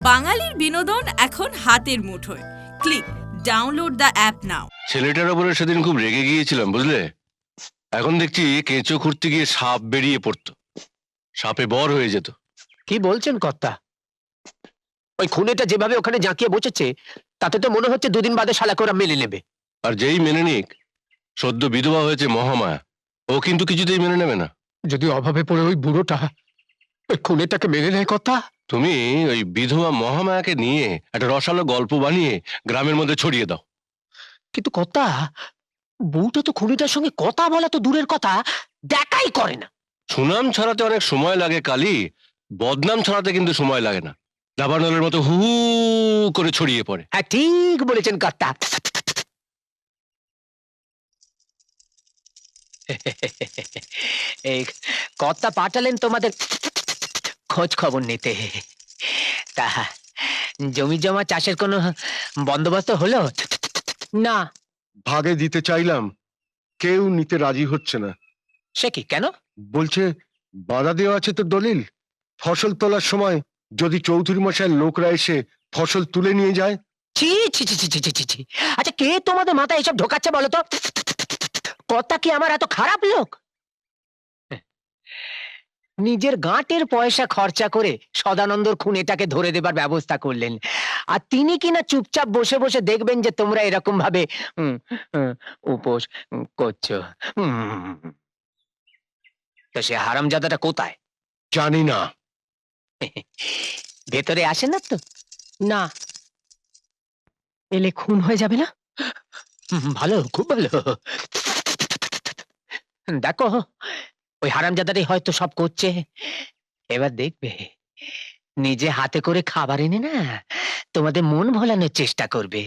বাঙালির বিনোদন এখন হাতের মুঠোয়। ক্লিক ডাউনলোড দ্য অ্যাপ নাও। ছেলেটার উপরে সেদিন খুব রেগে গিয়েছিলাম, বুঝলে। এখন দেখছি কেঁচো খুঁড়তে গিয়ে সাপ বেরিয়ে পড়তো, সাপে বর হয়ে যেত। কি বলছেন কর্তা? ওই খুনেটা যেভাবে ওখানে জাঁকিয়ে বসেছে তাতে তো মনে হচ্ছে দুদিন বাদে শালাকে ওরা মেনে নেবে। আর যেই মেনে নিক, সদ্য বিধবা হয়েছে মহামায়া, ও কিন্তু কিছুতেই মেনে নেবে না। যদি অভাবে পড়ে ওই বুড়োটা ওই খুনেটাকে মেনে নেয় কর্তা, তুমি ওই বিধবা মহামায়াকে নিয়ে একটা রসালো গল্প বানিয়ে গ্রামের মধ্যে ছড়িয়ে দাও। কিন্তু কর্তা, বউটা তো খুনিটার সঙ্গে কথা বলা তো দূরের কথা, দেখাই করে না। সুনাম ছড়াতে অনেক সময় লাগে কালী, বদনাম ছড়াতে কিন্তু সময় লাগে না। দাবানলের মতো হু হু করে ছড়িয়ে পড়ে। হ্যাঁ, ঠিক বলেছেন কর্তা। এই কর্তা পাঠালেন তোমাদের খোঁজ খবর নিতে। তা জমি জমা চাষের কোনো বন্দোবস্ত হলো? না। ভাগে দিতে চাইলাম, কেউ নিতে রাজি হচ্ছে না। সে কি, কেন? বলছে বাধা দেওয়া আছে তো দলিল, ফসল তোলার সময় যদি চৌধুরী মশাইয়ের লোকরা এসে ফসল তুলে নিয়ে যায়। ছি ছি ছি ছি ছি ছি ছি ছি। আচ্ছা, কে তোমাদের মাথায় এসব ঢোকাচ্ছে বলো তো? কর্তা কি আমার এত খারাপ লোক? নিজের গাঁটের পয়সা খরচা করে সদানন্দর খুনেটাকে ধরে দেবার ব্যবস্থা করলেন, আর তিনি কিনা চুপচাপ বসে বসে দেখবেন যে তোমরা এরকম ভাবে উপোস করছো। তো সে হারামজাদাটা কোথায়? জানি না। ভেতরে আসে না তো? না। এলে খুন হয়ে যাবে না? ভালো, খুব ভালো। দেখো, ওই হারামজাদাটাই হয়তো সব করছে। এবার দেখবে নিজে হাতে করে খাবার এনে না তোমাদের মন ভোলানোর চেষ্টা করবে।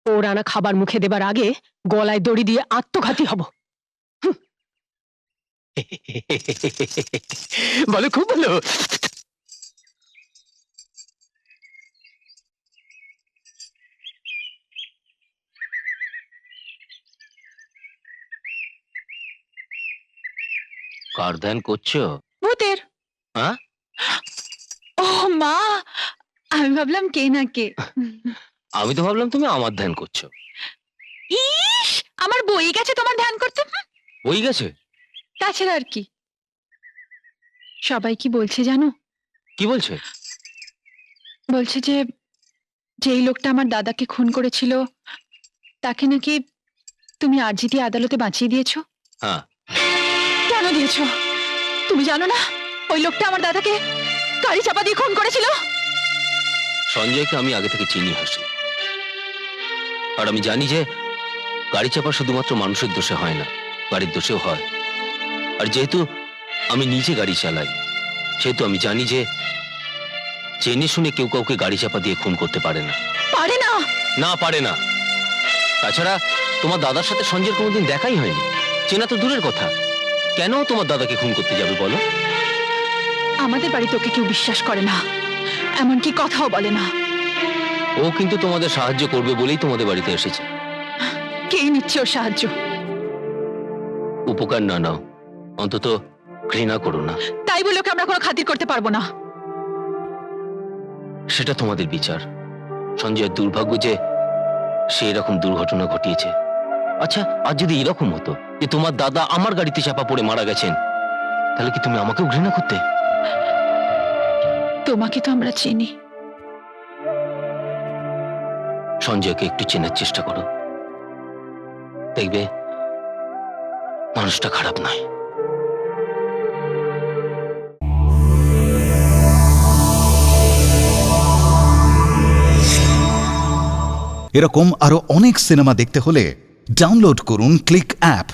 ওর আনা খাবার মুখে দেবার আগে গলায় দড়ি দিয়ে আত্মঘাতী হব। বলো, খুব ভালো। কার ধ্যান করছো? ভূতের। হ্যাঁ? ও মা, আমি ভাবলাম কে না কে। আমি তো ভাবলাম তুমি আমার ধ্যান করছো। ইস, আমার বই গেছে তোমার ধ্যান করতে। বই গেছে? তাছাড়া আর কি। সবাই কি বলছে জানো? কি বলছে? বলছে যে যেই লোকটা আমার দাদাকে খুন করেছিল তাকে নাকি তুমি আরজি দিয়ে আদালতে বাঁচিয়ে দিয়েছো। হ্যাঁ। কেন দিয়েছো? তুমি জানো না ওই লোকটা আমার দাদাকে গাড়ি চাপা দিয়ে খুন করেছিল? সঞ্জয়কে আমি আগে থেকে চিনি হাসি, আর আমি জানি যে গাড়ি চাপা শুধুমাত্র মানুষের দোষে হয় না, গাড়ির দোষেও হয়। আর যেহেতু আমি নিজে গাড়ি চালাই, সেহেতু আমি জানি যে জেনে শুনে কেউ কাউকে গাড়ি চাপা দিয়ে খুন করতে পারে না। পারে না? না, পারে না। তাছাড়া তোমার দাদার সাথে সঞ্জয়ের কোনোদিন দেখাই হয়নি, চেনা তো দূরের কথা। কেন তোমার দাদাকে খুন করতে যাবে বলো? আমাদের বাড়িতে ওকে কেউ বিশ্বাস করে না, এমনকি কথাও বলে না। ও কিন্তু তোমাদের সাহায্য করবে বলেই তোমাদের বাড়িতে এসেছে। কে নিচ্ছে ওর সাহায্য? উপকার না নাও, অন্তত ঘৃণা করো না। তাই বলে ওকে আমরা কোনো খাতির করতে পারবো না। সেটা তোমাদের বিচার। সঞ্জয়ের দুর্ভাগ্য যে সে এরকম দুর্ঘটনা ঘটিয়েছে। আচ্ছা, আর যদি এরকম হতো যে তোমার দাদা আমার গাড়িতে চাপা পড়ে মারা গেছেন, তাহলে কি তুমি আমাকেও ঘৃণা করতে? তোমাকে তো আমরা চিনি। সঞ্জয়কে একটু চেনার চেষ্টা করো, দেখবে মানুষটা খারাপ নয়। এরকম আরো অনেক সিনেমা দেখতে হলে ডাউনলোড করুন ক্লিক অ্যাপ।